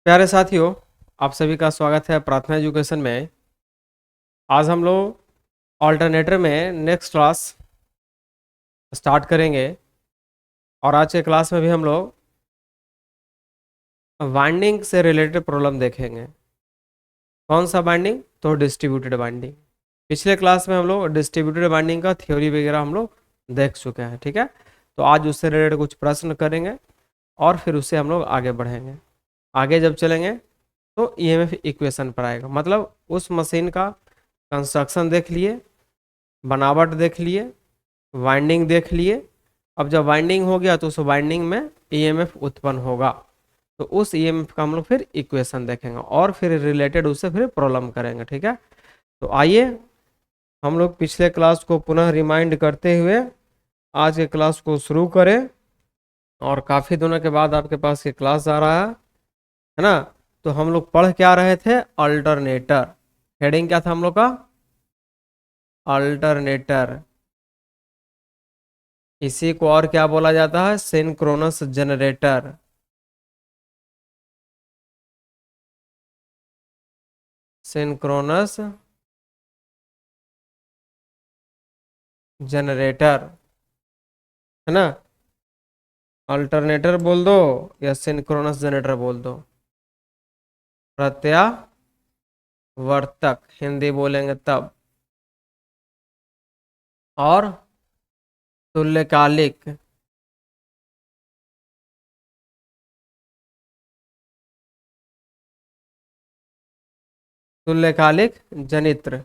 प्यारे साथियों, आप सभी का स्वागत है प्रार्थना एजुकेशन में। आज हम लोग ऑल्टरनेटर में नेक्स्ट क्लास स्टार्ट करेंगे और आज के क्लास में भी हम लोग बाइंडिंग से रिलेटेड प्रॉब्लम देखेंगे। कौन सा बाइंडिंग? तो डिस्ट्रीब्यूटेड बाइंडिंग। पिछले क्लास में हम लोग डिस्ट्रीब्यूटेड बाइंडिंग का थ्योरी वगैरह हम लोग देख चुके हैं, ठीक है। तो आज उससे रिलेटेड कुछ प्रश्न करेंगे और फिर उससे हम लोग आगे बढ़ेंगे। आगे जब चलेंगे तो ईएमएफ इक्वेशन पर आएगा, मतलब उस मशीन का कंस्ट्रक्शन देख लिए, बनावट देख लिए, वाइंडिंग देख लिए। अब जब वाइंडिंग हो गया तो उस वाइंडिंग में ईएमएफ उत्पन्न होगा, तो उस ईएमएफ का हम लोग फिर इक्वेशन देखेंगे और फिर रिलेटेड उससे फिर प्रॉब्लम करेंगे, ठीक है। तो आइए हम लोग पिछले क्लास को पुनः रिमाइंड करते हुए आज के क्लास को शुरू करें। और काफ़ी दिनों के बाद आपके पास ये क्लास आ रहा है ना। तो हम लोग पढ़ क्या रहे थे? अल्टरनेटर। हेडिंग क्या था हम लोग का? अल्टरनेटर। इसी को और क्या बोला जाता है? Synchronous generator. सिंक्रोनस जनरेटर, है ना। अल्टरनेटर बोल दो या सिंक्रोनस जनरेटर बोल दो। प्रत्यावर्तक हिंदी बोलेंगे तब। और तुल्यकालिक। तुल्यकालिक जनित्र,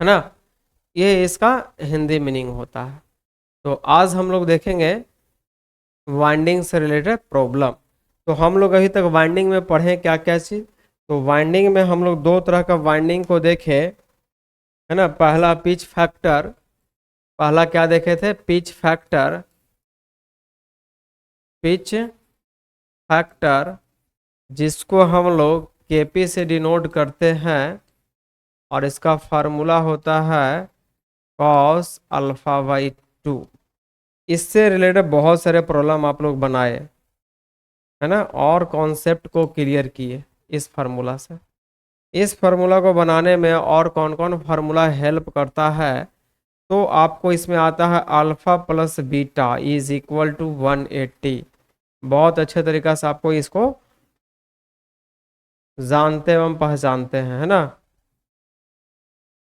है ना। ये इसका हिंदी मीनिंग होता है। तो आज हम लोग देखेंगे वाइंडिंग से रिलेटेड प्रॉब्लम। तो हम लोग अभी तक वाइंडिंग में पढ़े क्या क्या चीज़। तो वाइंडिंग में हम लोग दो तरह का वाइंडिंग को देखे, है ना। पहला पिच फैक्टर, पहला क्या देखे थे? Pitch factor. पिच फैक्टर जिसको हम लोग केपी से डिनोट करते हैं और इसका फार्मूला होता है कॉस अल्फा बाई 2। इससे रिलेटेड बहुत सारे प्रॉब्लम आप लोग बनाए, है ना, और कॉन्सेप्ट को क्लियर किए इस फार्मूला से। इस फार्मूला को बनाने में और कौन कौन फार्मूला हेल्प करता है, तो आपको इसमें आता है alpha plus beta is equal to 180। बहुत अच्छे तरीका से आपको इसको जानते एवं पहचानते हैं, है ना।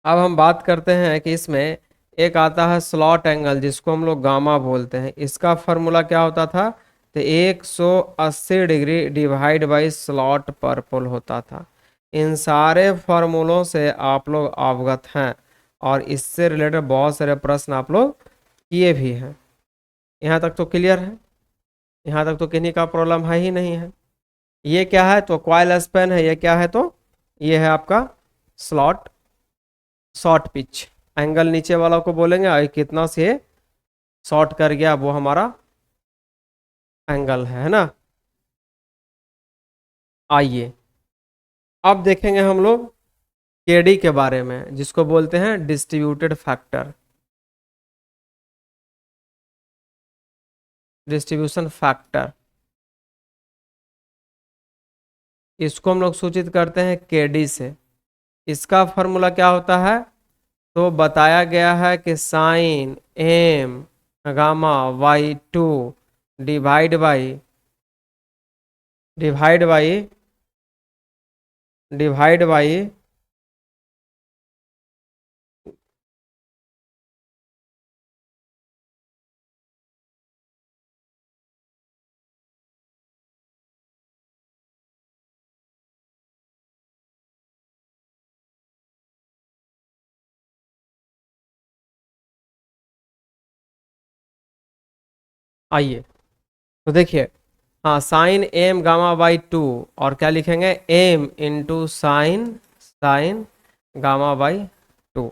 अब हम बात करते हैं कि इसमें एक आता है स्लॉट एंगल जिसको हम लोग गामा बोलते हैं। इसका फार्मूला क्या होता था? तो 180 डिग्री डिवाइड बाई स्लॉट पर पोल होता था। इन सारे फार्मूलों से आप लोग अवगत हैं और इससे रिलेटेड बहुत सारे प्रश्न आप लोग किए भी हैं। यहाँ तक तो क्लियर है? यहाँ तक तो किन्हीं का प्रॉब्लम है ही नहीं है। ये क्या है? तो कॉइल स्पैन है। ये क्या है? तो ये है आपका स्लॉट शॉर्ट पिच। एंगल नीचे वाला को बोलेंगे और कितना से शॉर्ट कर गया वो हमारा एंगल है ना। आइए अब देखेंगे हम लोग केडी के बारे में, जिसको बोलते हैं डिस्ट्रीब्यूटेड फैक्टर, डिस्ट्रीब्यूशन फैक्टर। इसको हम लोग सूचित करते हैं केडी से। इसका फॉर्मूला क्या होता है? तो बताया गया है कि sine M gamma by 2 divide by divide by divide by आइए तो देखिए, हाँ, साइन एम गामा बाई 2 और क्या लिखेंगे? M into sine sine gamma by 2।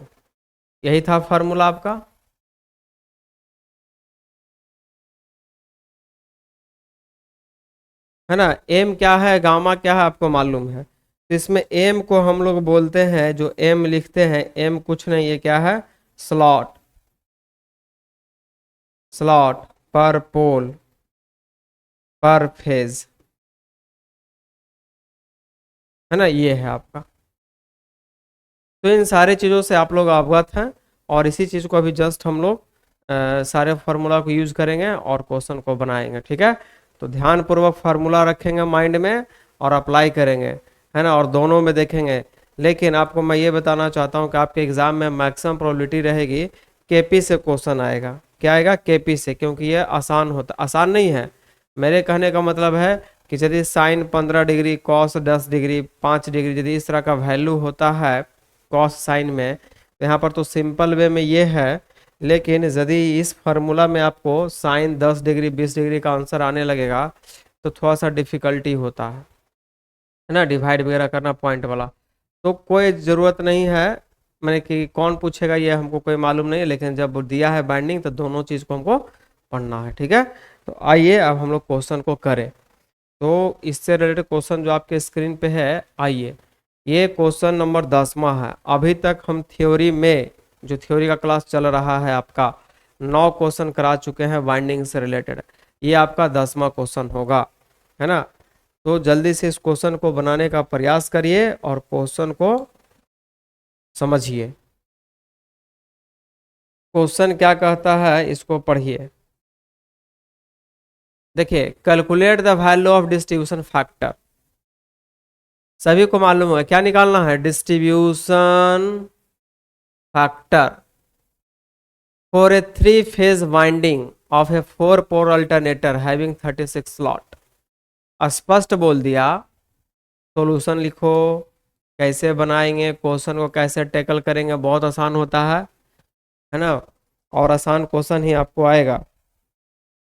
यही था फार्मूला आपका। है ना। एम क्या है, गामा क्या है, आपको मालूम है। तो इसमें एम को हम लोग बोलते हैं, जो एम लिखते हैं, एम कुछ नहीं, ये क्या है? स्लॉट। स्लॉट पर पोल पर फेज, है ना, ये है आपका। तो इन सारे चीज़ों से आप लोग अवगत हैं, और इसी चीज़ को अभी जस्ट हम लोग सारे फार्मूला को यूज़ करेंगे और क्वेश्चन को बनाएंगे, ठीक है। तो ध्यानपूर्वक फार्मूला रखेंगे माइंड में और अप्लाई करेंगे, है ना, और दोनों में देखेंगे। लेकिन आपको मैं ये बताना चाहता हूँ कि आपके एग्जाम में मैक्सिमम प्रोबेबिलिटी रहेगी केपी से क्वेश्चन आएगा। क्या आएगा? केपी से, क्योंकि ये आसान होता, आसान नहीं है, मेरे कहने का मतलब है कि यदि sine 15 degree, cos 10 degree, 5 degree, यदि इस तरह का वैल्यू होता है कॉस साइन में, तो यहाँ पर तो सिंपल वे में ये है। लेकिन यदि इस फार्मूला में आपको साइन 10 डिग्री 20 डिग्री का आंसर आने लगेगा तो थोड़ा सा डिफिकल्टी होता है ना, डिवाइड वगैरह करना पॉइंट वाला। तो कोई ज़रूरत नहीं है, मैंने कि कौन पूछेगा ये हमको कोई मालूम नहीं है, लेकिन जब दिया है बाइंडिंग तो दोनों चीज़ को हमको पढ़ना है, ठीक है। तो आइए अब हम लोग क्वेश्चन को करें। तो इससे रिलेटेड क्वेश्चन जो आपके स्क्रीन पे है, आइए, ये क्वेश्चन नंबर 10वां है। अभी तक हम थ्योरी में, जो थ्योरी का क्लास चल रहा है आपका, 9 क्वेश्चन करा चुके हैं बाइंडिंग से रिलेटेड। ये आपका 10वां क्वेश्चन होगा, है ना। तो जल्दी से इस क्वेश्चन को बनाने का प्रयास करिए और क्वेश्चन को समझिए। क्वेश्चन क्या कहता है इसको पढ़िए। देखिए, calculate the value of distribution factor. सभी को मालूम है क्या निकालना है? Distribution factor for a 3 phase winding of a 4 pole alternator having 36 slot. स्पष्ट बोल दिया। सॉल्यूशन लिखो, कैसे बनाएंगे, क्वेश्चन को कैसे टैकल करेंगे, बहुत आसान होता है ना। और आसान क्वेश्चन ही आपको आएगा।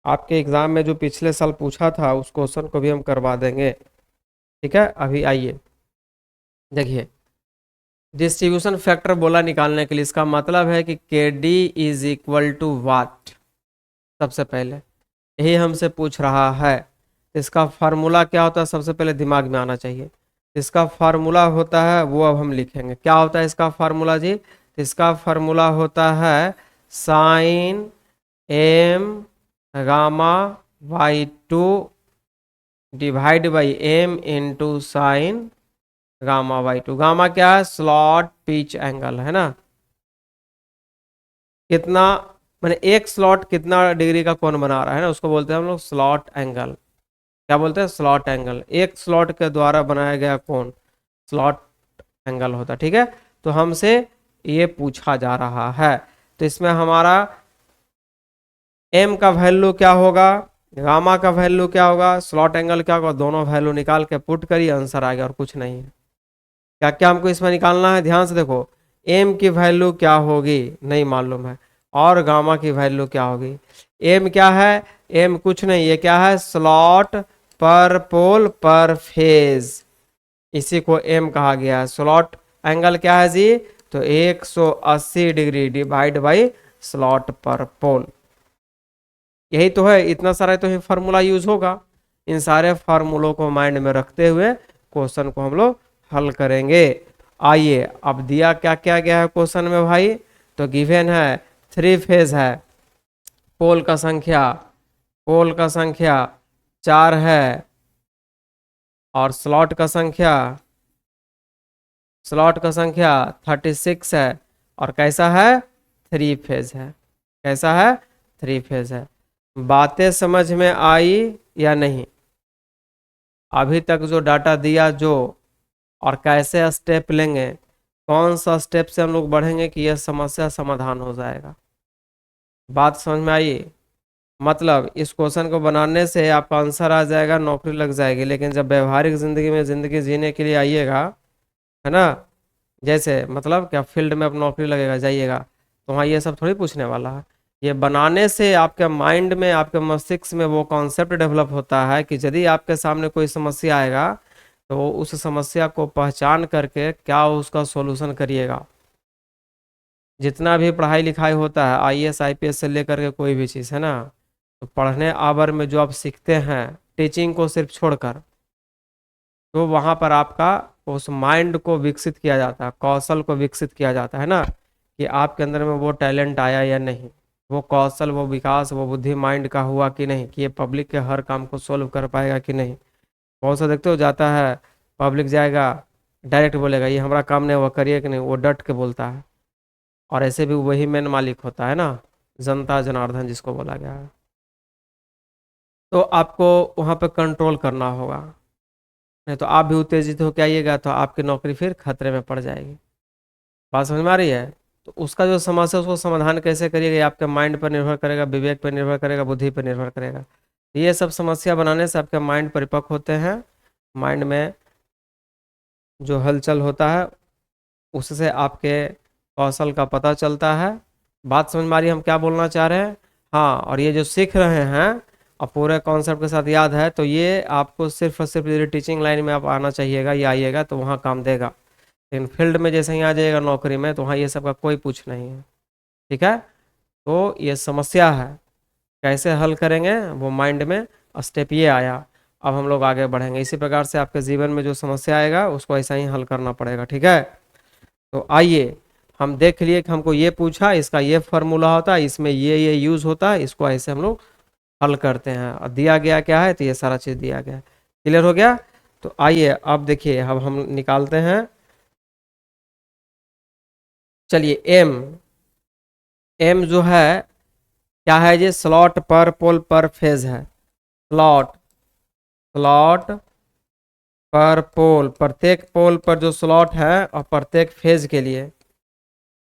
आपके एग्जाम में जो पिछले साल पूछा था उस क्वेश्चन को भी हम करवा देंगे, ठीक है। अभी आइए देखिए, डिस्ट्रीब्यूशन फैक्टर बोला निकालने के लिए, इसका मतलब है कि के डी इज इक्वल टू वाट। सबसे पहले यही हमसे पूछ रहा है। इसका फार्मूला क्या होता है सबसे पहले दिमाग में आना चाहिए। इसका फार्मूला होता है वो अब हम लिखेंगे। क्या होता है इसका फार्मूला जी? इसका फार्मूला होता है sine M gamma by 2 divide by M into sine gamma by 2। Gamma क्या है? स्लॉट पिच एंगल, है ना। कितना, मैंने एक स्लॉट कितना डिग्री का कोण बना रहा है ना, उसको बोलते हैं हम लोग स्लॉट एंगल। क्या बोलते हैं? Slot angle. एक स्लॉट के द्वारा बनाया गया कोण स्लॉट एंगल होता है, ठीक है। तो हमसे ये पूछा जा रहा है, तो इसमें हमारा एम का वैल्यू क्या होगा, गामा का वैल्यू क्या होगा, स्लॉट एंगल क्या होगा, दोनों वैल्यू निकाल के पुट करिए, आंसर आ गया, और कुछ नहीं है। क्या क्या हमको इसमें निकालना है? ध्यान से देखो, एम की वैल्यू क्या होगी नहीं मालूम है, और गामा की वैल्यू क्या होगी। एम क्या है? एम कुछ नहीं, ये क्या है? स्लॉट पर पोल पर फेज, इसी को एम कहा गया है। स्लॉट एंगल क्या है जी? तो 180 डिग्री डिवाइड बाई स्लॉट पर पोल। यही तो है, इतना सारा तो फार्मूला यूज होगा। इन सारे फार्मूलों को माइंड में रखते हुए क्वेश्चन को हम लोग हल करेंगे। आइए, अब दिया क्या क्या गया है क्वेश्चन में भाई? तो गिवन है 3 फेज है, पोल का संख्या 4 है, और स्लॉट का संख्या 36 है, और कैसा है? 3 फेज है। कैसा है? 3 फेज है। बातें समझ में आई या नहीं? अभी तक जो डाटा दिया जो, और कैसे स्टेप लेंगे, कौन सा स्टेप से हम लोग बढ़ेंगे कि यह समस्या समाधान हो जाएगा। बात समझ में आई? मतलब इस क्वेश्चन को बनाने से आपका आंसर आ जाएगा, नौकरी लग जाएगी। लेकिन जब व्यवहारिक जिंदगी में जिंदगी जीने के लिए आइएगा, है ना, जैसे मतलब क्या फील्ड में अब नौकरी लगेगा जाइएगा, तो वहाँ ये सब थोड़ी पूछने वाला है। ये बनाने से आपके माइंड में, आपके मस्तिष्क में वो कॉन्सेप्ट डेवलप होता है कि यदि आपके सामने कोई समस्या आएगा तो उस समस्या को पहचान करके क्या उसका सॉल्यूशन करिएगा। जितना भी पढ़ाई लिखाई होता है, आईएएस आईपीएस से लेकर के कोई भी चीज़, है ना, तो पढ़ने आवर में जो आप सीखते हैं, टीचिंग को सिर्फ छोड़कर, तो वहाँ पर आपका उस माइंड को विकसित किया जाता है, कौशल को विकसित किया जाता है ना, कि आपके अंदर में वो टैलेंट आया या नहीं। वो कौशल, वो विकास, वो बुद्धि माइंड का हुआ कि नहीं, कि ये पब्लिक के हर काम को सोल्व कर पाएगा कि नहीं। बहुत सा देखते हो, जाता है पब्लिक जाएगा, डायरेक्ट बोलेगा ये हमारा काम नहीं, वो करिए कि नहीं, वो डट के बोलता है। और ऐसे भी वही मेन मालिक होता है ना, जनता जनार्दन जिसको बोला गया है। तो आपको वहाँ पे कंट्रोल करना होगा, नहीं तो आप भी उत्तेजित होकर आइएगा तो आपकी नौकरी फिर खतरे में पड़ जाएगी। बात समझ में आ रही है? तो उसका जो समस्या है उसको समाधान कैसे करिएगा, ये आपके माइंड पर निर्भर करेगा, विवेक पर निर्भर करेगा, बुद्धि पर निर्भर करेगा। ये सब समस्या बनाने से आपके माइंड परिपक्व होते हैं, माइंड में जो हलचल होता है उससे आपके कौशल का पता चलता है। बात समझ में आ रही है हम क्या बोलना चाह रहे हैं? हाँ, और ये जो सीख रहे हैं और पूरे कॉन्सेप्ट के साथ याद है, तो ये आपको सिर्फ और सिर्फ यदि टीचिंग लाइन में आप आना चाहिएगा या आइएगा तो वहाँ काम देगा। लेकिन फील्ड में जैसे ही आ जाइएगा नौकरी में, तो वहाँ ये सब का कोई पूछ नहीं है। ठीक है? तो ये समस्या है, कैसे हल करेंगे वो माइंड में स्टेप ये आया। अब हम लोग आगे बढ़ेंगे इसी प्रकार से, आपके जीवन में जो समस्या आएगा उसको ऐसा ही हल करना पड़ेगा। ठीक है? तो आइए हम देख लिए कि हमको ये पूछा, इसका ये फार्मूला होता है, इसमें ये यूज होता है, इसको ऐसे हम लोग हल करते हैं। और दिया गया क्या है, तो ये सारा चीज दिया गया है। क्लियर हो गया? तो आइए अब देखिए, अब हम निकालते हैं। चलिए एम, एम जो है क्या है, ये स्लॉट पर पोल पर फेज है। स्लॉट, स्लॉट पर पोल, प्रत्येक पोल पर जो स्लॉट है और प्रत्येक फेज के लिए,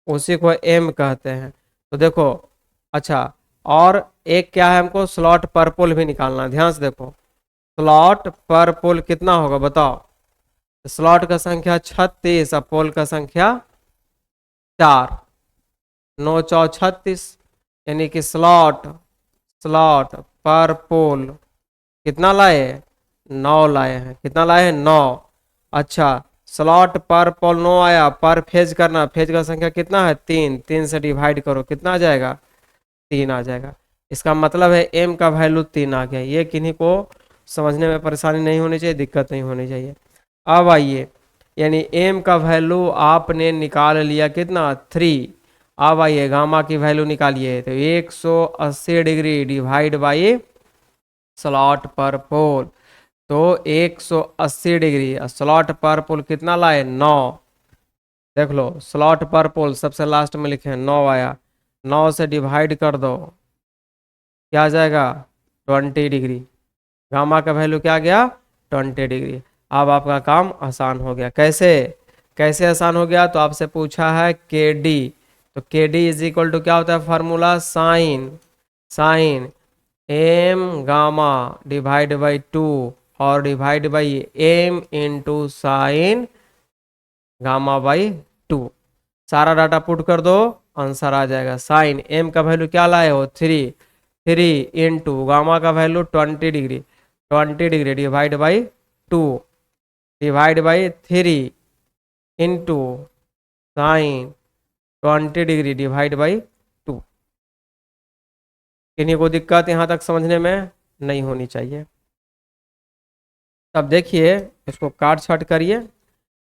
उसी को एम कहते हैं। तो देखो, अच्छा, और एक क्या है, हमको स्लॉट पर पोल भी निकालना है। ध्यान से देखो, स्लॉट पर पोल कितना होगा बताओ। स्लॉट का संख्या 36 और पोल का संख्या 4, 9 4 36, यानी कि स्लॉट, स्लॉट पर पोल कितना लाए, 9 लाए हैं। कितना लाए हैं, 9। अच्छा, स्लॉट पर पोल 9 आया, पर फेज करना, फेज का संख्या कितना है, 3, 3 से डिवाइड करो, कितना आ जाएगा, 3 आ जाएगा। इसका मतलब है एम का वैल्यू 3 आ गया। ये किन्हीं को समझने में परेशानी नहीं होनी चाहिए, दिक्कत नहीं होनी चाहिए। अब आइए, यानी एम का वैल्यू आपने निकाल लिया कितना, 3। अब आइए गामा की वैल्यू निकालिए, तो 180 डिग्री डिवाइड बाई स्लॉट पर पोल, तो 180 डिग्री। स्लॉट पर पोल कितना लाए, 9। देख लो, स्लॉट पर पोल सबसे लास्ट में लिखे 9 आया, 9 से डिवाइड कर दो, क्या आ जाएगा, 20 डिग्री। गामा का वैल्यू क्या आ गया, 20 डिग्री। अब आपका काम आसान हो गया। कैसे, कैसे आसान हो गया, तो आपसे पूछा है के डी, तो के डी इज इक्वल टू क्या होता है formula, sine, sine M gamma divide by 2 और divide by M into sine gamma by 2। सारा डाटा पुट कर दो, आंसर आ जाएगा। साइन एम का वैल्यू क्या लाए हो, 3, 3 इंटू गामा का value 20 degree, 20 degree divide by 2 divide by 3 into sine 20 degree divide by 2। किन्हीं को दिक्कत यहाँ तक समझने में नहीं होनी चाहिए। तब देखिए, इसको काट छाट करिए,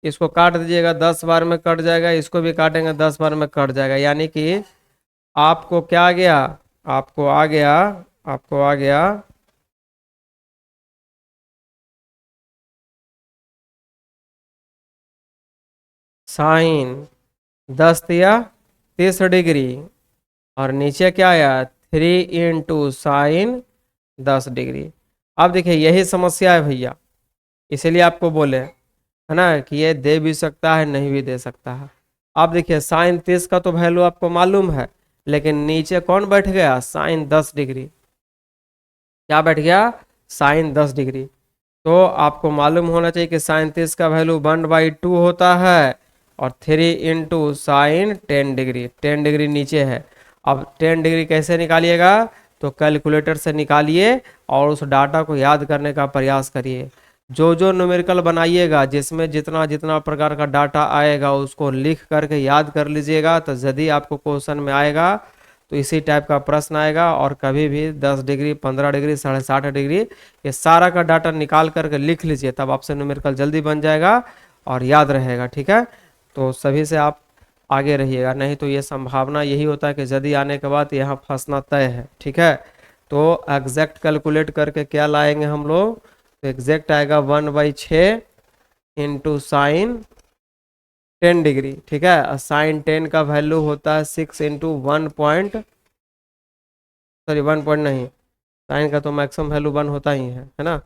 इसको काट दीजिएगा, 10 बार में कट जाएगा, इसको भी काटेंगे 10 बार में कट जाएगा। यानी कि आपको क्या आ गया, आपको आ गया, आपको आ गया साइन 10 या 30 डिग्री, और नीचे क्या आया, 3 इंटू साइन 10 डिग्री। अब देखिए यही समस्या है भैया, इसीलिए आपको बोले है ना कि ये दे भी सकता है नहीं भी दे सकता है। आप देखिए साइन 30 का तो वैल्यू आपको मालूम है, लेकिन नीचे कौन बैठ गया, साइन 10 डिग्री। क्या बैठ गया, साइन 10 डिग्री। तो आपको मालूम होना चाहिए कि साइन 30 का वैल्यू 1/2 होता है, और 3 इंटू साइन 10 डिग्री, 10 डिग्री नीचे है। अब 10 डिग्री कैसे निकालिएगा, तो कैलकुलेटर से निकालिए और उस डाटा को याद करने का प्रयास करिए। जो जो न्यूमेरिकल बनाइएगा, जिसमें जितना जितना प्रकार का डाटा आएगा उसको लिख करके याद कर लीजिएगा, तो यदि आपको क्वेश्चन में आएगा तो इसी टाइप का प्रश्न आएगा। और कभी भी 10 डिग्री, 15 डिग्री, 60.5 डिग्री, ये सारा का डाटा निकाल करके लिख लीजिए, तब आपसे न्यूमेरिकल जल्दी बन जाएगा और याद रहेगा। ठीक है? तो सभी से आप आगे रहिएगा, नहीं तो ये संभावना यही होता है कि यदि आने के बाद यहाँ फंसना तय है। ठीक है, तो एग्जैक्ट कैलकुलेट करके क्या लाएंगे हम लोग, तो एग्जैक्ट आएगा 1/6 इंटू साइन 10 डिग्री। ठीक है, साइन 10 का वैल्यू होता है 6 इंटू 1 नहीं, साइन का तो मैक्सिमम वैल्यू 1 होता ही है ना,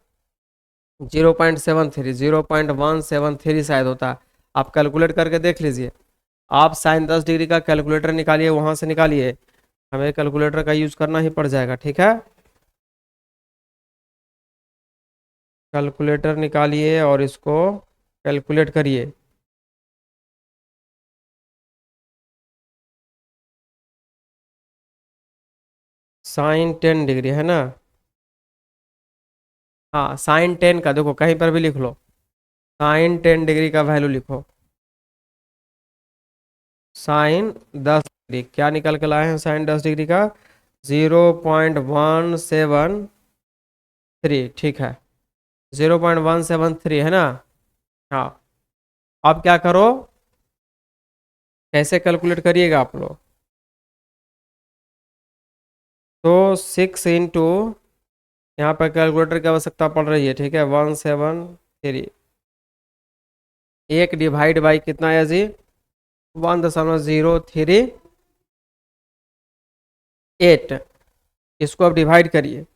0.173 शायद होता है। आप कैलकुलेट करके देख लीजिए। आप साइन 10 डिग्री का कैलकुलेटर निकालिए, वहां से निकालिए, हमें कैलकुलेटर का यूज करना ही पड़ जाएगा। ठीक है, कैलकुलेटर निकालिए और इसको कैलकुलेट करिए। साइन 10 डिग्री है ना, हाँ साइन 10 का देखो कहीं पर भी लिख लो, साइन 10 डिग्री का वैल्यू लिखो, साइन 10 डिग्री क्या निकल के लाए हैं, साइन 10 डिग्री का 0.173। ठीक है, 0.173 है ना। हाँ, अब क्या करो, कैसे कैलकुलेट करिएगा आप लोग, तो 6 इंटू, यहाँ पर कैलकुलेटर की आवश्यकता पड़ रही है। ठीक है, 173, एक डिवाइड बाई कितना है जी, 1.038। इसको अब डिवाइड करिए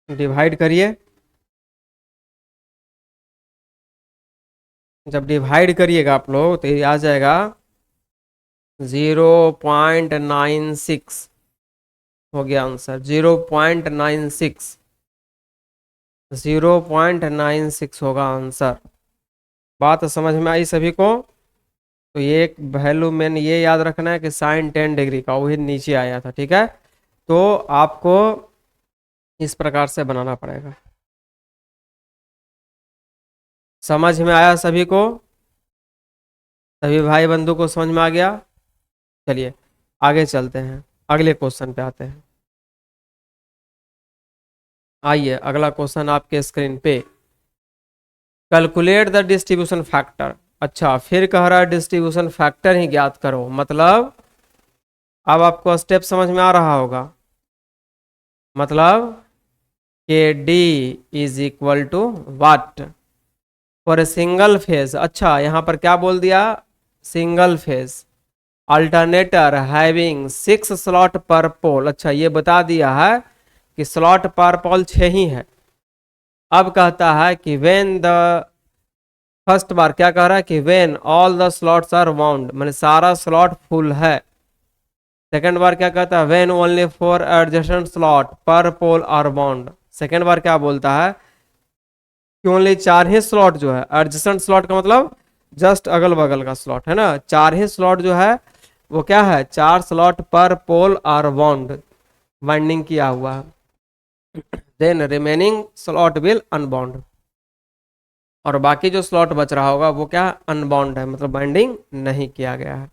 डिवाइड करिए, जब डिवाइड करिएगा आप लोग तो ये आ जाएगा 0.96 हो गया आंसर, 0.96, 0.96 होगा आंसर। बात समझ में आई सभी को। तो ये एक वैल्यू मैंने ये याद रखना है कि साइन 10 डिग्री का वही नीचे आया था। ठीक है, तो आपको इस प्रकार से बनाना पड़ेगा। समझ में आया सभी को, सभी भाई बंधु को समझ में आ गया। चलिए आगे चलते हैं, अगले क्वेश्चन पे आते हैं। आइए अगला क्वेश्चन आपके स्क्रीन पे, कैलकुलेट द डिस्ट्रीब्यूशन फैक्टर। अच्छा, फिर कह रहा है डिस्ट्रीब्यूशन फैक्टर ही ज्ञात करो, मतलब अब आपको स्टेप समझ में आ रहा होगा। मतलब K D is equal to what for a single phase. अच्छा, यहाँ पर क्या बोल दिया, single phase alternator having 6 slot पर पोल। अच्छा, ये बता दिया है कि स्लॉट पर पोल 6 ही है। अब कहता है कि व्हेन द, फर्स्ट बार क्या कह रहा है कि when all the slots are wound, मैंने सारा स्लॉट फुल है। सेकंड बार क्या कहता है, व्हेन ओनली 4 एडजेसेंट स्लॉट पर पोल आर बाउंड। सेकंड बार क्या बोलता है कि ओनली 4 ही स्लॉट जो है, एडजेसेंट स्लॉट का मतलब जस्ट अगल बगल का स्लॉट है ना, 4 ही स्लॉट जो है वो क्या है, 4 स्लॉट पर पोल आर बाउंड, बाइंडिंग किया हुआ है। Then remaining slot will unbound, और बाकी जो स्लॉट बच रहा होगा वो क्या, अनबाउंड है, मतलब बाइंडिंग नहीं किया गया है।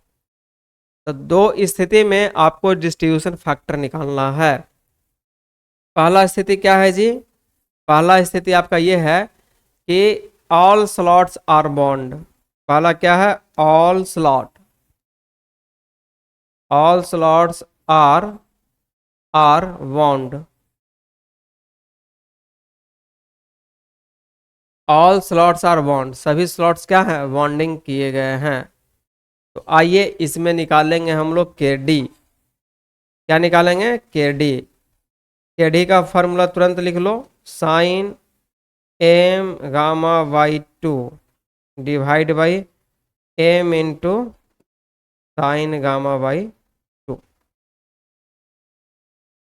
तो दो स्थिति में आपको डिस्ट्रीब्यूशन फैक्टर निकालना है। पहला स्थिति क्या है जी, पहला स्थिति आपका ये है कि ऑल स्लॉट्स आर बाउंड। पहला क्या है, all slots are bound, all slots are bound, सभी स्लॉट्स क्या है, बाउंडिंग किए गए हैं। तो आइए इसमें निकालेंगे हम लोग के डी। क्या निकालेंगे, के डी। के डी का फॉर्मूला तुरंत लिख लो, sine M gamma by 2 divide by M into sine gamma by 2।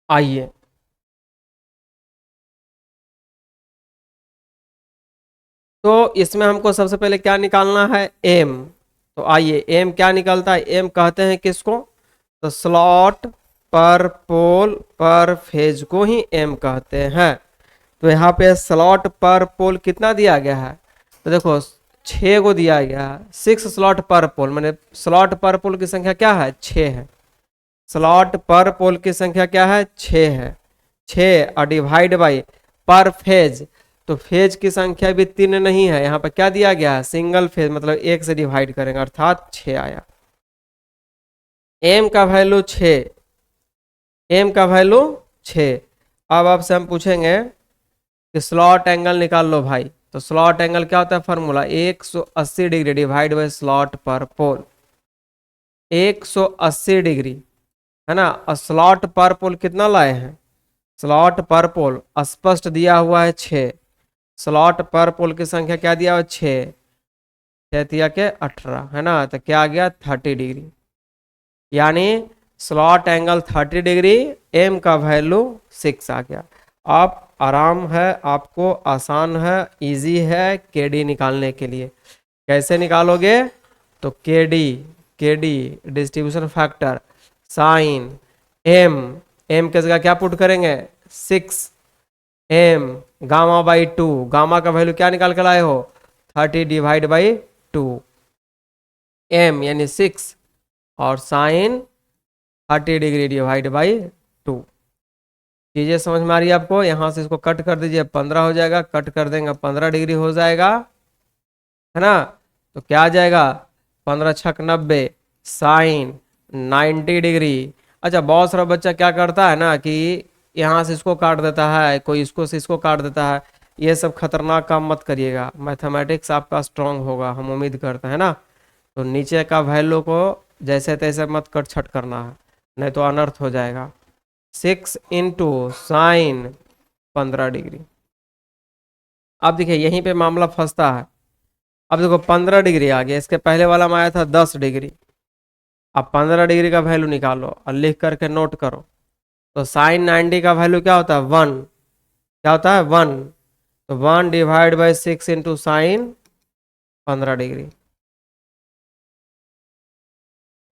आइए तो इसमें हमको सबसे पहले क्या निकालना है, एम। तो आइए एम क्या निकलता है, एम कहते हैं किसको, तो स्लॉट पर पोल पर फेज को ही एम कहते हैं। तो यहाँ पे स्लॉट पर पोल कितना दिया गया है, तो देखो 6 को दिया गया है, 6 स्लॉट पर पोल, मैंने स्लॉट पर पोल की संख्या क्या है, 6 है। स्लॉट पर पोल की संख्या क्या है, 6 है, 6 और डिवाइड बाई पर फेज, तो फेज की संख्या भी 3 नहीं है, यहाँ पर क्या दिया गया है, सिंगल फेज, मतलब 1 से डिवाइड करेंगे अर्थात 6 आया। एम का वैल्यू 6, एम का वैल्यू 6। अब आपसे हम पूछेंगे कि स्लॉट एंगल निकाल लो भाई। तो स्लॉट एंगल क्या होता है, formula 180 degree divide by slot पर पोल, 180 डिग्री है ना। और स्लॉट पर पोल कितना लाए हैं, स्लॉट पर पोल स्पष्ट दिया हुआ है 6, स्लॉट पर पोल की संख्या क्या दिया हुआ है 6, 6 के 18 है ना, तो क्या आ गया 30 डिग्री, यानी स्लॉट एंगल 30 डिग्री, एम का वैल्यू 6 आ गया। आप आराम है, आपको आसान है, इजी है केडी निकालने के लिए। कैसे निकालोगे, तो KD, KD distribution factor sine m, m की जगह क्या पुट करेंगे 6 एम गामा बाई 2, गामा का वैल्यू क्या निकाल कर लाए हो 30 डिवाइड बाई 2, एम यानी 6 और साइन 30 डिग्री डिवाइड बाई 2। चीजें समझ में आ रही है आपको, यहां से इसको कट कर दीजिए 15 हो जाएगा, कट कर देंगे 15 डिग्री हो जाएगा है ना। तो क्या आ जाएगा 15 छक 90 साइन 90 डिग्री। अच्छा बहुत सारा बच्चा क्या करता है ना कि यहाँ से इसको काट देता है, कोई इसको से इसको काट देता है, ये सब खतरनाक काम मत करिएगा। मैथमेटिक्स आपका स्ट्रांग होगा हम उम्मीद करते हैं ना। तो नीचे का वैल्यू को जैसे तैसे मत कट छट करना है, नहीं तो अनर्थ हो जाएगा। 6 इंटू साइन 15 डिग्री। अब देखिए यहीं पे मामला फंसता है। अब देखो 15 डिग्री आ गया, इसके पहले वाला में आया था 10 डिग्री। अब 15 डिग्री का वैल्यू निकालो और लिख करके नोट करो। तो साइन 90 का वैल्यू क्या होता है 1, क्या होता है 1। तो 1 divide by 6 into sine 15 degree,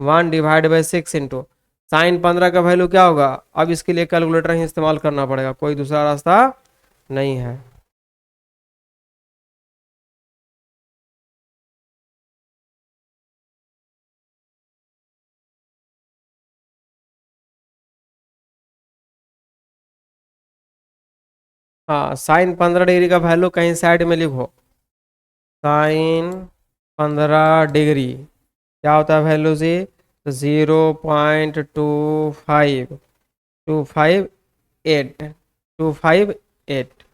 1 divide by 6 into sine 15 का वैल्यू क्या होगा। अब इसके लिए कैलकुलेटर ही इस्तेमाल करना पड़ेगा, कोई दूसरा रास्ता नहीं है। हाँ साइन 15 डिग्री का वैल्यू कहीं साइड में लिखो, साइन 15 डिग्री क्या होता है वैल्यू जी, 0.25 258 258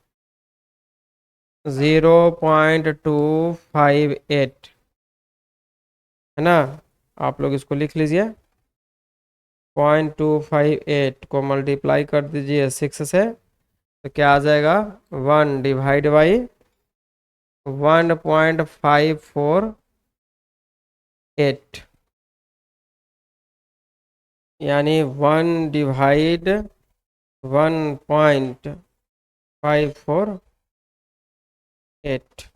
0.258 है ना। आप लोग इसको लिख लीजिए, 0.258 को मल्टीप्लाई कर दीजिए 6 से, तो क्या आ जाएगा 1 डिवाइड बाई 1.548, यानी 1 डिवाइड 1.548,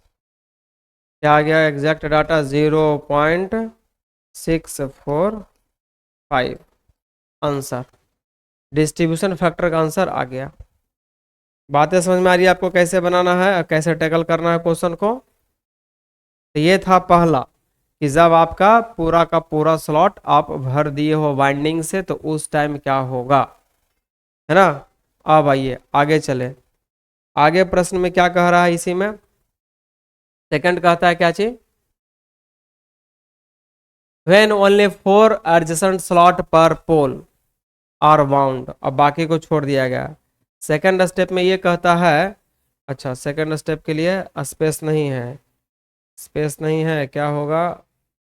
क्या आ गया exact data 0.645, answer distribution factor का आंसर आ गया। बातें समझ में आ रही है आपको, कैसे बनाना है और कैसे टैकल करना है क्वेश्चन को। तो ये था पहला कि जब आपका पूरा का पूरा स्लॉट आप भर दिए हो वाइंडिंग से तो उस टाइम क्या होगा, है ना। अब आइए आगे चले, आगे प्रश्न में क्या कह रहा है इसी में, सेकंड कहता है क्या चीज, व्हेन ओनली 4 एडजेसेंट स्लॉट पर पोल आर बाउंड, अब बाकी को छोड़ दिया गया। सेकंड स्टेप में ये कहता है, अच्छा सेकंड स्टेप के लिए स्पेस नहीं है, स्पेस नहीं है, क्या होगा,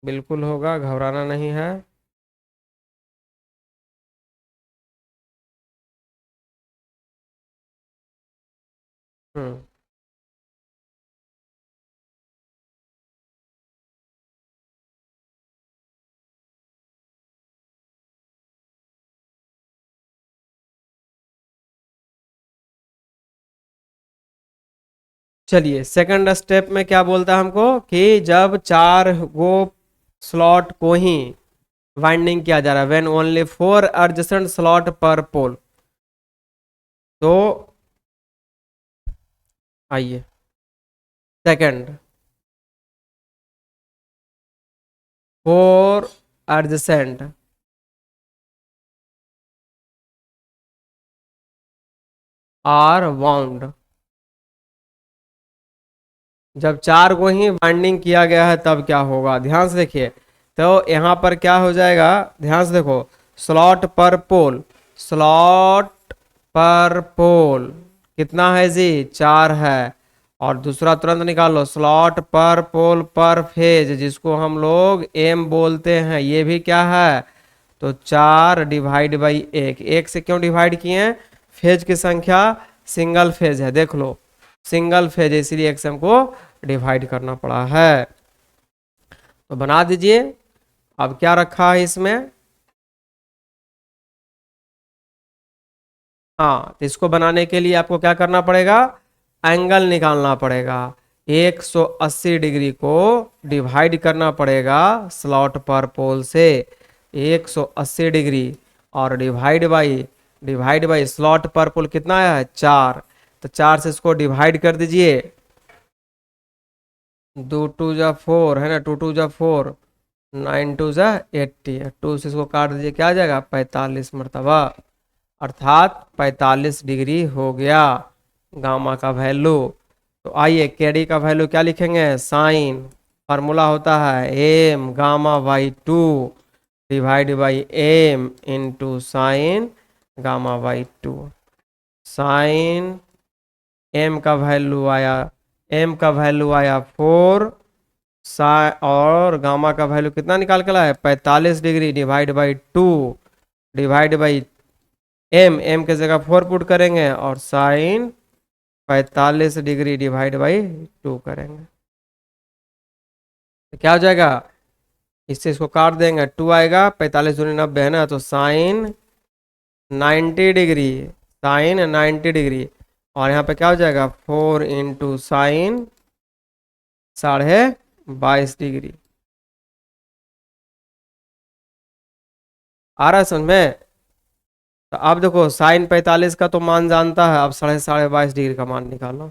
बिल्कुल होगा, घबराना नहीं है। हम्म चलिए सेकंड स्टेप में क्या बोलता है हमको कि जब 4 गो स्लॉट को ही वाइंडिंग किया जा रहा है, व्हेन ओनली 4 एडजेसेंट स्लॉट पर पोल। तो आइए सेकंड 4 एडजेसेंट आर बाउंड, जब चार को ही बाइंडिंग किया गया है तब क्या होगा, ध्यान से देखिए। तो यहाँ पर क्या हो जाएगा, ध्यान से देखो, स्लॉट पर पोल, स्लॉट पर पोल कितना है जी, चार है। और दूसरा तुरंत निकालो, स्लॉट पर पोल पर फेज, जिसको हम लोग एम बोलते हैं, ये भी क्या है, तो चार डिवाइड बाई एक। एक से क्यों डिवाइड किए हैं, फेज की संख्या सिंगल फेज है, देख लो सिंगल फेज है, इसीलिए एक से हमको डिवाइड करना पड़ा है। तो बना दीजिए। अब क्या रखा है इसमें, हाँ, तो इसको बनाने के लिए आपको क्या करना पड़ेगा, एंगल निकालना पड़ेगा। 180 डिग्री को डिवाइड करना पड़ेगा स्लॉट पर पोल से, 180 डिग्री, और डिवाइड बाई स्लॉट पर पोल कितना है, चार। तो चार से इसको डिवाइड कर दीजिए, दो टू जा फोर है ना, टू टू जा फोर, नाइन टू जा 80, टू से इसको काट दीजिए, क्या आ जाएगा 45 मरतबा, अर्थात 45 डिग्री हो गया गामा का वैल्यू। तो आइए केडी का वैल्यू क्या लिखेंगे, साइन, फार्मूला होता है m gamma by two divide by M into sine gamma by two. Sine m का वैल्यू आया, एम का वैल्यू आया फोर, सा और गामा का वैल्यू कितना निकाल के लाया है, 45 degree divide by two divide by m, m के जगह फोर पुट करेंगे, और sine 45 degree divide by two करेंगे, तो क्या हो जाएगा, इससे इसको काट देंगे, टू आएगा, 45 दूनी 90 है ना, तो साइन 90 डिग्री, साइन 90 डिग्री, और यहाँ पे क्या हो जाएगा, फोर इंटू साइन 22.5 डिग्री। आ रहा है समझ में। तो अब देखो साइन 45 का तो मान जानता है, अब साढ़े 22 डिग्री का मान निकालो।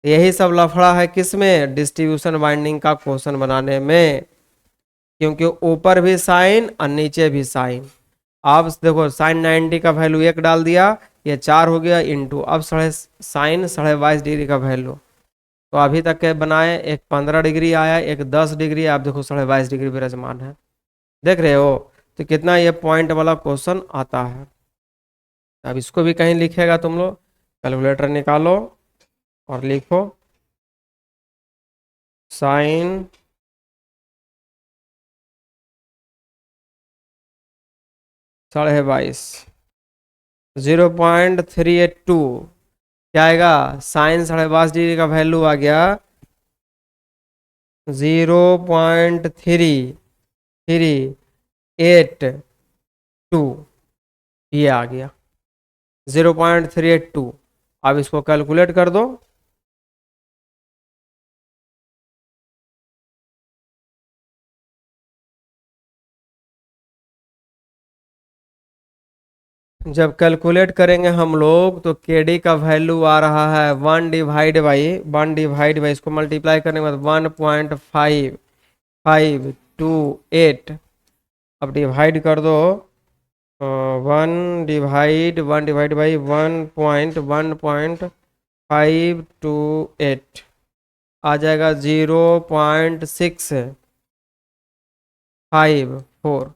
यही सब लफड़ा है किसमें, डिस्ट्रीब्यूशन बाइंडिंग का क्वेश्चन बनाने में, क्योंकि ऊपर भी साइन और नीचे भी साइन। अब देखो साइन 90 का वैल्यू एक डाल दिया, ये चार हो गया इंटू, अब साढ़े 22 डिग्री का वैल्यू। तो अभी तक के बनाए, एक 15 डिग्री आया, एक 10 डिग्री, आप देखो 22.5 डिग्री विराजमान है, देख रहे हो। तो कितना ये पॉइंट वाला क्वेश्चन आता है। अब इसको भी कहीं लिखेगा तुम लोग, कैलकुलेटर निकालो और लिखो, साइन 22.5, 0.382, क्या आएगा, साइन 22.5 डिग्री का वैल्यू आ गया 0.382, ये आ गया 0.382। अब इसको कैलकुलेट कर दो। जब कैलकुलेट करेंगे हम लोग तो केडी का वैल्यू आ रहा है 1 डिवाइड बाई इसको मल्टीप्लाई करने के बाद 1.528। अब डिवाइड कर दो, 1 डिवाइड बाई 1.528 आ जाएगा 0.654।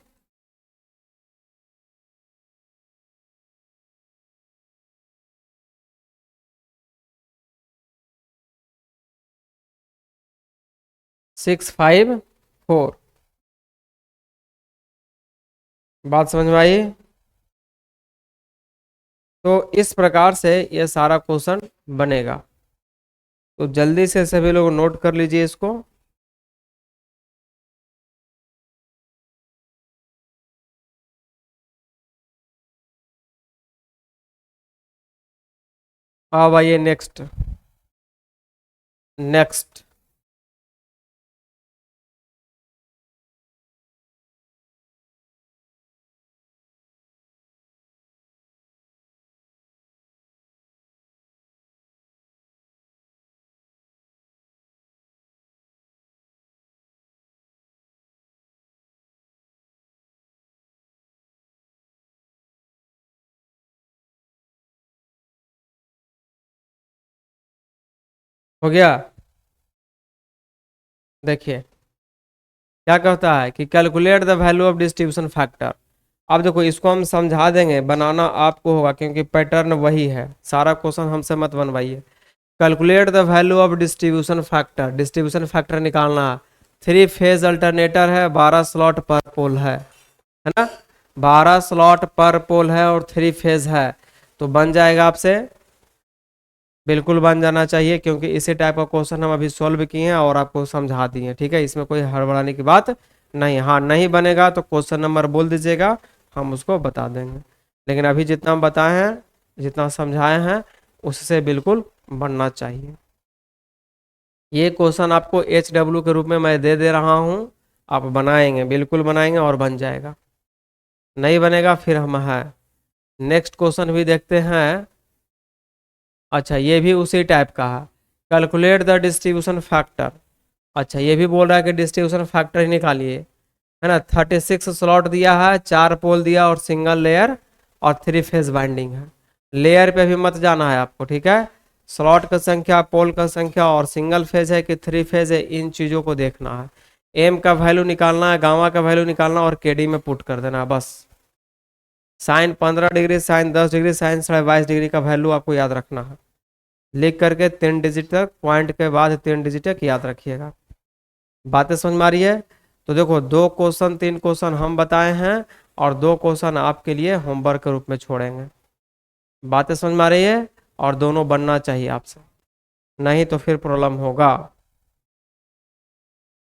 654, बात समझ में आई। तो इस प्रकार से ये सारा क्वेश्चन बनेगा। तो जल्दी से सभी लोग नोट कर लीजिए इसको। अब आइए नेक्स्ट, नेक्स्ट हो गया। देखिए क्या कहता है कि calculate the value of distribution factor. अब देखो इसको हम समझा देंगे, बनाना आपको होगा क्योंकि पैटर्न वही है, सारा क्वेश्चन हमसे मत बनवाइए। Calculate the value of distribution factor, distribution factor निकालना है। 3 फेज अल्टरनेटर है, 12 स्लॉट पर पोल है ना, 12 स्लॉट पर पोल है और 3 फेज है, तो बन जाएगा आपसे, बिल्कुल बन जाना चाहिए क्योंकि इसी टाइप का क्वेश्चन हम अभी सॉल्व किए हैं और आपको समझा दिए हैं, ठीक है, इसमें कोई हड़बड़ाने की बात नहीं। हाँ नहीं बनेगा तो क्वेश्चन नंबर बोल दीजिएगा, हम उसको बता देंगे, लेकिन अभी जितना हम बताए हैं, जितना समझाए हैं, उससे बिल्कुल बनना चाहिए। ये क्वेश्चन आपको HW के रूप में मैं दे रहा हूँ, आप बनाएंगे, बिल्कुल बनाएंगे और बन जाएगा। नहीं बनेगा फिर हम है। नेक्स्ट क्वेश्चन भी देखते हैं। अच्छा ये भी उसी टाइप का है, कैलकुलेट द डिस्ट्रीब्यूशन फैक्टर। अच्छा ये भी बोल रहा है कि डिस्ट्रीब्यूशन फैक्टर ही निकालिए, है ना। 36 स्लॉट दिया है, 4 पोल दिया और सिंगल लेयर और 3 फेज बाइंडिंग है। लेयर पे भी मत जाना है आपको, ठीक है, स्लॉट का संख्या, पोल का संख्या और सिंगल फेज है कि 3 फेज है, इन चीज़ों को देखना है। एम का वैल्यू निकालना है, गामा का वैल्यू निकालना और केडी में पुट कर देना है बस। Sine 15 degree, sine 10 degree, sine 22.5 degree का वैल्यू आपको याद रखना है, लिख करके 3 डिजिट तक, पॉइंट के बाद 3 डिजिट तक याद रखिएगा। बातें समझ में आ रही है? तो देखो 2 क्वेश्चन 3 क्वेश्चन हम बताए हैं और 2 क्वेश्चन आपके लिए होमवर्क के रूप में छोड़ेंगे। बातें समझ में आ रही है? और दोनों बनना चाहिए आपसे, नहीं तो फिर प्रॉब्लम होगा।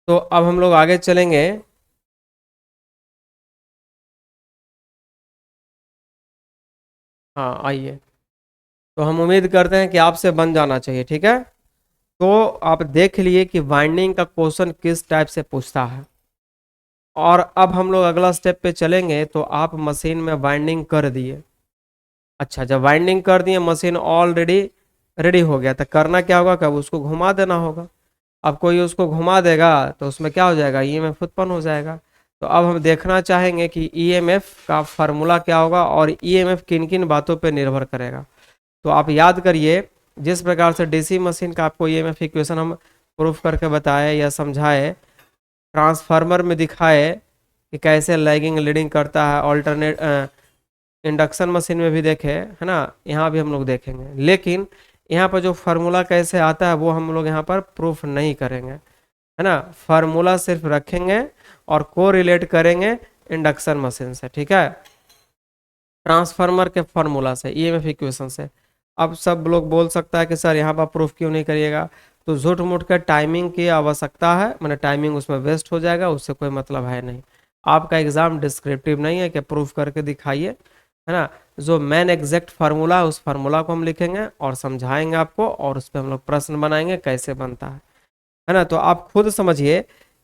तो अब हम लोग आगे चलेंगे। हाँ आइए, तो हम उम्मीद करते हैं कि आपसे बन जाना चाहिए, ठीक है। तो आप देख लिए कि वाइंडिंग का क्वेश्चन किस टाइप से पूछता है, और अब हम लोग अगला स्टेप पे चलेंगे। तो आप मशीन में वाइंडिंग कर दिए। अच्छा जब वाइंडिंग कर दिए, मशीन ऑलरेडी रेडी हो गया, तो करना क्या होगा, कब उसको घुमा देना होगा। अब कोई उसको घुमा देगा तो उसमें क्या हो जाएगा, ईएमएफ उत्पन्न हो जाएगा। तो अब हम देखना चाहेंगे कि ईएमएफ का फार्मूला क्या होगा और ईएमएफ किन किन बातों पे निर्भर करेगा। तो आप याद करिए, जिस प्रकार से डीसी मशीन का आपको ईएमएफ इक्वेशन हम प्रूफ करके बताए या समझाए, ट्रांसफार्मर में दिखाए कि कैसे लैगिंग लीडिंग करता है, ऑल्टरनेट इंडक्शन मशीन में भी देखे, है ना, यहाँ भी हम लोग देखेंगे। लेकिन यहाँ पर जो फार्मूला कैसे आता है वो हम लोग यहाँ पर प्रूफ नहीं करेंगे, है ना, फार्मूला सिर्फ रखेंगे और को रिलेट करेंगे इंडक्शन मशीन से, ठीक है, ट्रांसफार्मर के फार्मूला से, ईएमएफ इक्वेशन से। अब सब लोग बोल सकता है कि सर यहाँ पर प्रूफ क्यों नहीं करिएगा, तो झूठ मूठ कर टाइमिंग की आवश्यकता है, मैंने टाइमिंग उसमें वेस्ट हो जाएगा, उससे कोई मतलब है नहीं। आपका एग्जाम डिस्क्रिप्टिव नहीं है कि प्रूफ करके दिखाइए, है ना। जो मेन एग्जैक्ट फार्मूला है उस फार्मूला को हम लिखेंगे और समझाएंगे आपको, और उस पर हम लोग प्रश्न बनाएंगे कैसे बनता है ना। तो आप खुद समझिए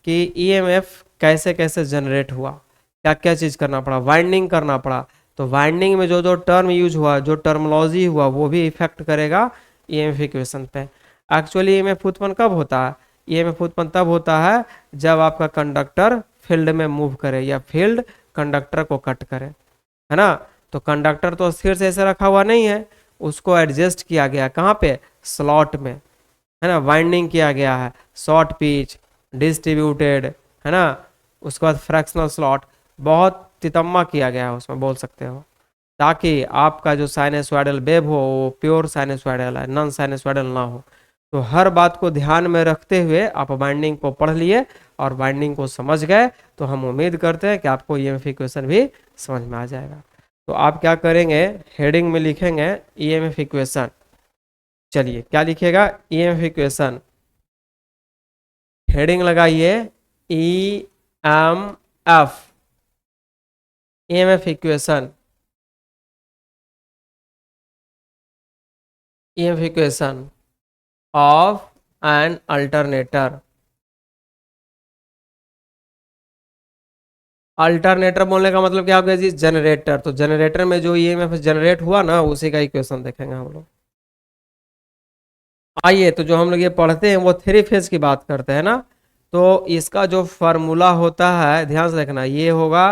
कि ईएमएफ कैसे कैसे जनरेट हुआ, क्या क्या चीज़ करना पड़ा, वाइंडिंग करना पड़ा। तो वाइंडिंग में जो जो टर्म यूज हुआ, जो टर्मोलॉजी हुआ, वो भी इफेक्ट करेगा ईएमएफ इक्वेशन पे। एक्चुअली ईएमएफ उत्पन्न कब होता है, ईएमएफ उत्पन्न तब होता है जब आपका कंडक्टर फील्ड में मूव करे या फील्ड कंडक्टर को कट करे, है ना। तो कंडक्टर तो स्थिर से ऐसे रखा हुआ नहीं है, उसको एडजस्ट किया गया, कहाँ पे, स्लॉट में, है ना, वाइंडिंग किया गया है, शॉर्ट पिच, डिस्ट्रीब्यूटेड, है ना, उसके बाद फ्रैक्शनल स्लॉट, बहुत तितम्मा किया गया है उसमें, बोल सकते हो, ताकि आपका जो साइनसॉइडल वेव हो वो प्योर साइनसॉइडल है, नॉन साइनसॉइडल ना हो। तो हर बात को ध्यान में रखते हुए आप बाइंडिंग को पढ़ लिए और बाइंडिंग को समझ गए, तो हम उम्मीद करते हैं कि आपको ईएमएफ इक्वेशन भी समझ में आ जाएगा। तो आप क्या करेंगे, हेडिंग में लिखेंगे ईएमएफ इक्वेशन। चलिए क्या लिखिएगा, ईएमएफ इक्वेशन, हेडिंग लगाइए E M F, EMF equation, EMF equation of an alternator. Alternator बोलने का मतलब क्या हो गया जी, जनरेटर। तो जनरेटर में जो ईएमएफ जनरेट हुआ ना, उसी का इक्वेशन देखेंगे हम लोग। आइए, तो जो हम लोग ये पढ़ते हैं वो 3 फेज की बात करते हैं ना। तो इसका जो फार्मूला होता है, ध्यान से देखना, ये होगा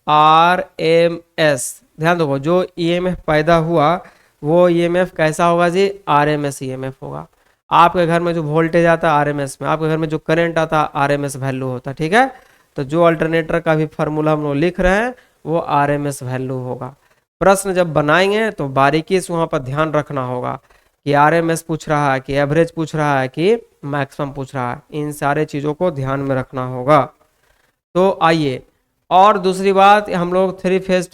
RMS। ध्यान दो, जो ईएमएफ पैदा हुआ वो ईएमएफ कैसा होगा जी, RMS ईएमएफ होगा। आपके घर में जो वोल्टेज आता है आरएमएस में, आपके घर में जो करंट आता है आरएमएस वैल्यू होता है, ठीक है। तो जो अल्टरनेटर का भी फार्मूला हम लोग लिख रहे हैं वो आरएमएस वैल्यू होगा। प्रश्न जब बनाएंगे तो बारीकी से वहां पर ध्यान रखना होगा कि आरएमएस पूछ रहा है कि एवरेज पूछ रहा है कि मैक्सिमम पूछ रहा है, इन सारे चीजों को ध्यान में रखना होगा। तो आइए, और दूसरी बात, हम लोग थ्री फेज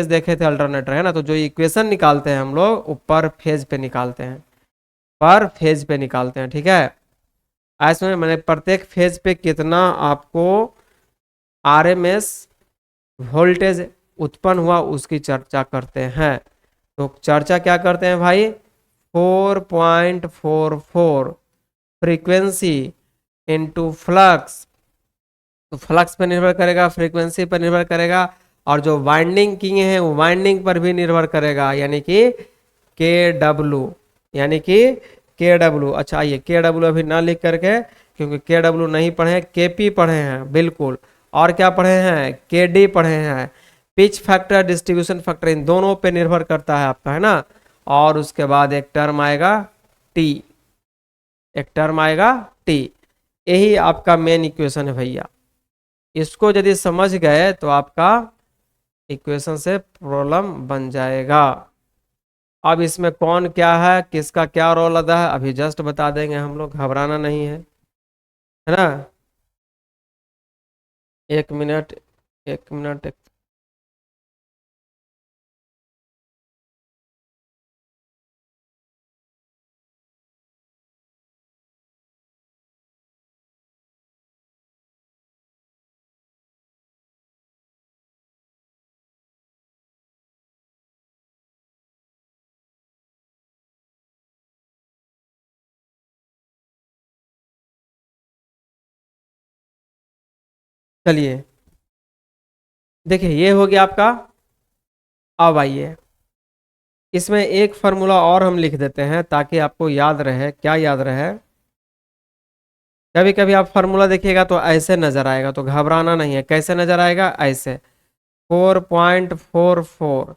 देखे थे अल्टरनेटर, है ना। तो जो इक्वेशन निकालते हैं हम लोग वो पर फेज पे निकालते हैं, पर फेज पे निकालते हैं, ठीक है। ऐसे मैंने प्रत्येक फेज पे कितना आपको आरएमएस वोल्टेज उत्पन्न हुआ उसकी चर्चा करते हैं। तो चर्चा क्या करते हैं भाई, 4.44 फ्रीक्वेंसी इंटू फ्लक्स। तो फ्लक्स पर निर्भर करेगा, फ्रीक्वेंसी पर निर्भर करेगा, और जो वाइंडिंग किए हैं वो वाइंडिंग पर भी निर्भर करेगा, यानी कि के डब्लू, यानी कि के डब्लू। अच्छा ये के डब्लू अभी ना लिख करके, क्योंकि के डब्लू नहीं पढ़े, के पी पढ़े हैं बिल्कुल, और क्या पढ़े हैं, के डी पढ़े हैं। पिच फैक्टर, डिस्ट्रीब्यूशन फैक्टर, इन दोनों पे निर्भर करता है आपका, है ना। और उसके बाद एक टर्म आएगा टी, एक टर्म आएगा टी। यही आपका मेन इक्वेशन है भैया। इसको यदि समझ गए तो आपका इक्वेशन से प्रॉब्लम बन जाएगा। अब इसमें कौन क्या है, किसका क्या रोल अदा है, अभी जस्ट बता देंगे हम लोग, घबराना नहीं है ना। एक मिनट, एक मिनट, चलिए देखिए ये हो गया आपका। अब आइए, इसमें एक फार्मूला और हम लिख देते हैं ताकि आपको याद रहे। क्या याद रहे, कभी कभी आप फार्मूला देखिएगा तो ऐसे नजर आएगा, तो घबराना नहीं है। कैसे नजर आएगा, ऐसे 4.44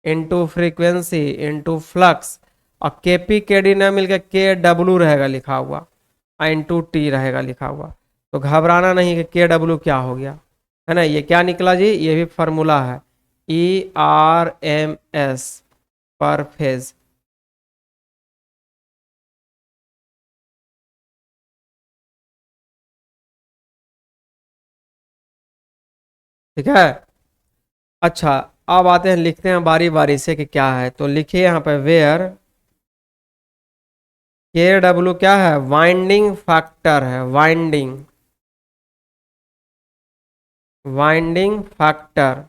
इंटू फ्रीक्वेंसी इंटू फ्लक्स, और के पी के डी न मिलकर के डब्लू रहेगा लिखा हुआ, इंटू टी रहेगा लिखा हुआ। तो घबराना नहीं कि के डब्लू क्या हो गया, है ना। ये क्या निकला जी, ये भी फार्मूला है, ई आर एम एस पर फेज। ठीक है। अच्छा, अब आते हैं, लिखते हैं बारी बारी से कि क्या है। तो लिखिए यहाँ पे वेयर के डब्ल्यू क्या है, वाइंडिंग फैक्टर है, winding, winding factor,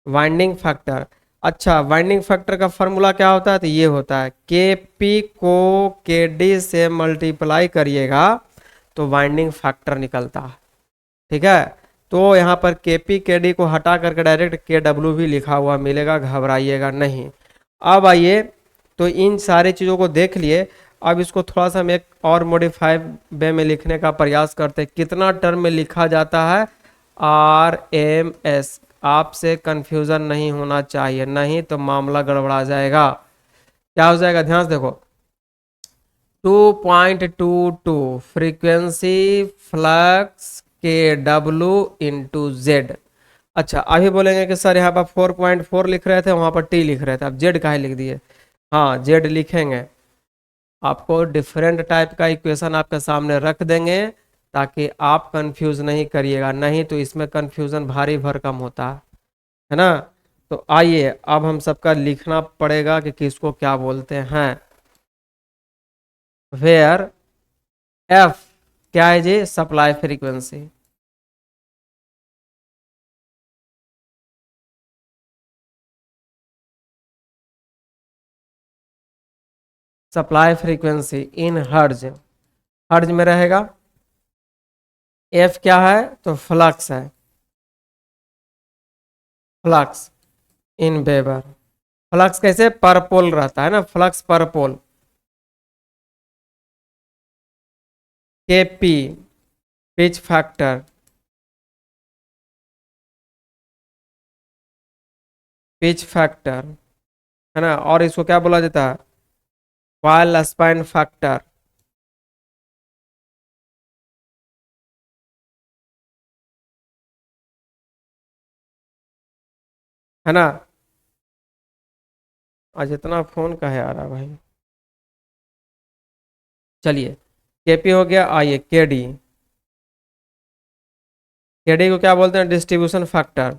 winding factor. अच्छा, वाइंडिंग फैक्टर का फॉर्मूला क्या होता है, तो ये होता है के पी को के डी से मल्टीप्लाई करिएगा तो वाइंडिंग फैक्टर निकलता है, ठीक है। तो यहाँ पर के पी के डी को हटा करके डायरेक्ट के डब्ल्यू भी लिखा हुआ मिलेगा, घबराइएगा नहीं। अब आइए, तो इन सारी चीज़ों को देख लिए। अब इसको थोड़ा सा हम एक और मॉडिफाइड वे में लिखने का प्रयास करते हैं। कितना टर्म में लिखा जाता है, आर एम एस। आपसे कंफ्यूजन नहीं होना चाहिए, नहीं तो मामला गड़बड़ा जाएगा। क्या हो जाएगा, ध्यान से देखो, 2.22 फ्रीक्वेंसी फ्लक्स के डब्लू इंटू जेड। अच्छा अभी बोलेंगे कि सर यहाँ पर 4.4 लिख रहे थे, वहां पर टी लिख रहे थे, अब जेड काहे लिख दिए। हाँ जेड लिखेंगे, आपको डिफरेंट टाइप का इक्वेशन आपके सामने रख देंगे ताकि आप कंफ्यूज नहीं करिएगा, नहीं तो इसमें कंफ्यूजन भारी भरकम होता है ना। तो आइए अब हम सबका लिखना पड़ेगा कि किसको क्या बोलते हैं। वेयर एफ क्या है जी, supply frequency, supply frequency in hertz, hertz में रहेगा। एफ क्या है, तो फ्लक्स है, फ्लक्स इन वेबर। फ्लक्स कैसे, पर पोल रहता है ना, फ्लक्स पर पोल। के P pitch factor, pitch factor, है ना। और इसको क्या बोला जाता है, कॉइल स्पाइन फैक्टर, है ना। आज इतना फोन का है आ रहा भाई। चलिए, केपी हो गया, आइए केडी। केडी को क्या बोलते हैं? Distribution factor.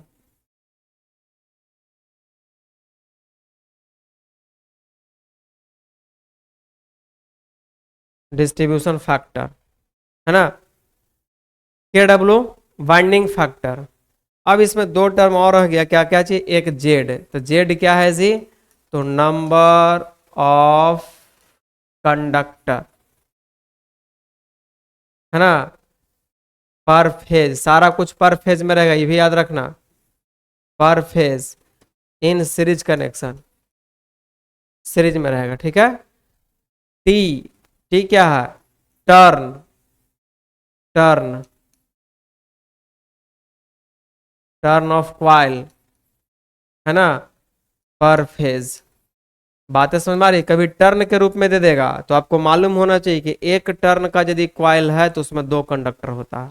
डिस्ट्रीब्यूशन फैक्टर, है ना। के डब्ल्यू बाइंडिंग फैक्टर। अब इसमें दो टर्म और रह गया, क्या क्या चाहिए? एक जेड, तो जेड क्या है जी? तो नंबर ऑफ कंडक्टर, है ना। पर फेज, सारा कुछ पर फेज में रहेगा, ये भी याद रखना। पर phase in series connection, series में रहेगा, ठीक है। टी, टी क्या है? Turn, turn, turn off coil, है ना, पर फेज। बातें समझ में आ रही? कभी टर्न के रूप में दे देगा तो आपको मालूम होना चाहिए कि एक टर्न का यदि क्वाइल है तो उसमें दो कंडक्टर होता है,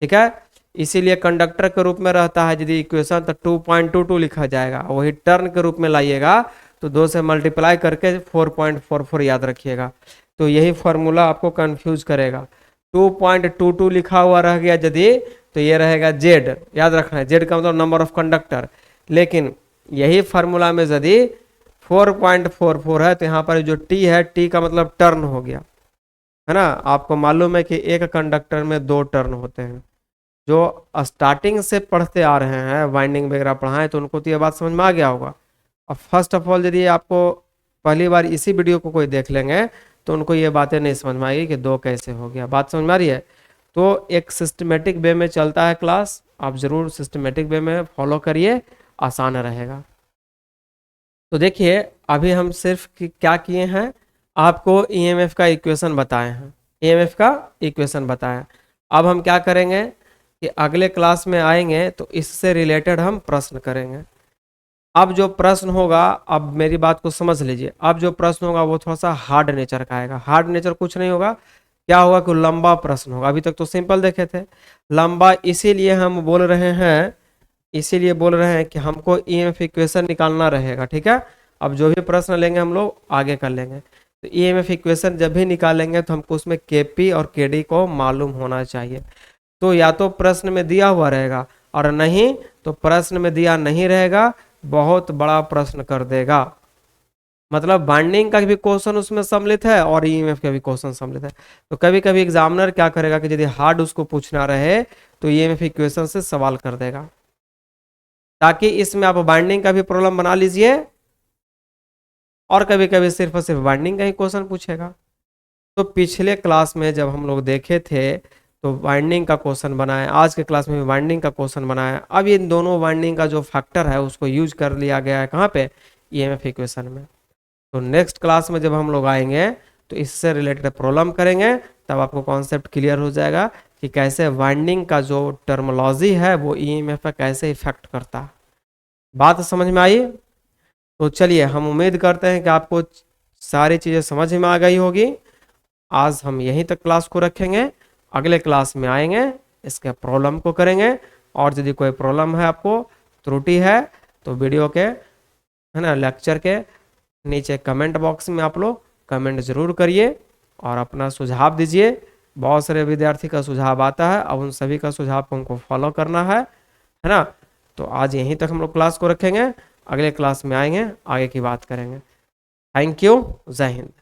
ठीक है। इसीलिए कंडक्टर के रूप में रहता है यदि इक्वेशन, तो 2.22 लिखा जाएगा। वही टर्न के रूप में लाइएगा तो 2 से मल्टीप्लाई करके 4.44 याद रखिएगा। तो यही फॉर्मूला आपको कंफ्यूज करेगा। 2.22 लिखा हुआ रह गया यदि, तो ये रहेगा जेड, याद रखना है। जेड का मतलब नंबर ऑफ कंडक्टर। लेकिन यही फार्मूला में यदि 4.44 है तो यहाँ पर जो टी है, टी का मतलब टर्न हो गया, है ना। आपको मालूम है कि एक कंडक्टर में दो टर्न होते हैं। जो स्टार्टिंग से पढ़ते आ रहे हैं, वाइंडिंग वगैरह पढ़ाएं, तो उनको तो ये बात समझ में आ गया होगा। अब फर्स्ट ऑफ ऑल यदि आपको पहली बार इसी वीडियो को कोई देख लेंगे तो उनको ये बातें नहीं समझ में आएगी कि दो कैसे हो गया। बात समझ में आ रही है? तो एक सिस्टमेटिक वे में चलता है क्लास, आप जरूर सिस्टमेटिक वे में फॉलो करिए, आसान रहेगा। तो देखिए, अभी हम सिर्फ क्या किए हैं, आपको ईएमएफ का इक्वेशन बताए हैं, ईएमएफ का इक्वेशन बताया। अब हम क्या करेंगे कि अगले क्लास में आएंगे तो इससे रिलेटेड हम प्रश्न करेंगे। अब जो प्रश्न होगा, अब मेरी बात को समझ लीजिए, अब जो प्रश्न होगा वो थोड़ा सा हार्ड नेचर का आएगा। हार्ड नेचर कुछ नहीं होगा, क्या होगा कि लंबा प्रश्न होगा। अभी तक तो सिंपल देखे थे, लंबा इसीलिए हम बोल रहे हैं, इसीलिए बोल रहे हैं कि हमको ईएमएफ इक्वेशन निकालना रहेगा, ठीक है। अब जो भी प्रश्न लेंगे हम लोग आगे कर लेंगे। तो ईएमएफ इक्वेशन जब भी निकालेंगे तो हमको उसमें केपी और केडी को मालूम होना चाहिए। तो या तो प्रश्न में दिया हुआ रहेगा, और नहीं तो प्रश्न में दिया नहीं रहेगा, बहुत बड़ा प्रश्न कर देगा। मतलब बाइंडिंग का भी क्वेश्चन उसमें सम्मिलित है और ईएमएफ का भी क्वेश्चन सम्मिलित है। तो कभी कभी एग्जामिनर क्या करेगा कि यदि हार्ड उसको पूछना रहे तो ईएमएफ इक्वेशन से सवाल कर देगा, ताकि इसमें आप बाइंडिंग का भी प्रॉब्लम बना लीजिए, और कभी कभी सिर्फ और सिर्फ बाइंडिंग का ही क्वेश्चन पूछेगा। तो पिछले क्लास में जब हम लोग देखे थे तो बाइंडिंग का क्वेश्चन बनाया, आज के क्लास में भी बाइंडिंग का क्वेश्चन बनाया। अब इन दोनों बाइंडिंग का जो फैक्टर है उसको यूज कर लिया गया है कहाँ पे? ईएमएफ इक्वेशन में। तो नेक्स्ट क्लास में जब हम लोग आएंगे तो इससे रिलेटेड प्रॉब्लम करेंगे, तब आपको कॉन्सेप्ट क्लियर हो जाएगा कि कैसे बाइंडिंग का जो टर्मोलॉजी है वो ईएमएफ पे कैसे इफेक्ट करता है। बात समझ में आई? तो चलिए, हम उम्मीद करते हैं कि आपको सारी चीज़ें समझ में आ गई होगी। आज हम यहीं तक क्लास को रखेंगे, अगले क्लास में आएंगे, इसके प्रॉब्लम को करेंगे। और यदि कोई प्रॉब्लम है, आपको त्रुटि है, तो वीडियो के, है ना, लेक्चर के नीचे कमेंट बॉक्स में आप लोग कमेंट जरूर करिए और अपना सुझाव दीजिए। बहुत सारे विद्यार्थी का सुझाव आता है, अब उन सभी का सुझाव को हमको फॉलो करना है ना। तो आज यहीं तक हम लोग क्लास को रखेंगे, अगले क्लास में आएंगे, आगे की बात करेंगे। थैंक यू, जय हिंद।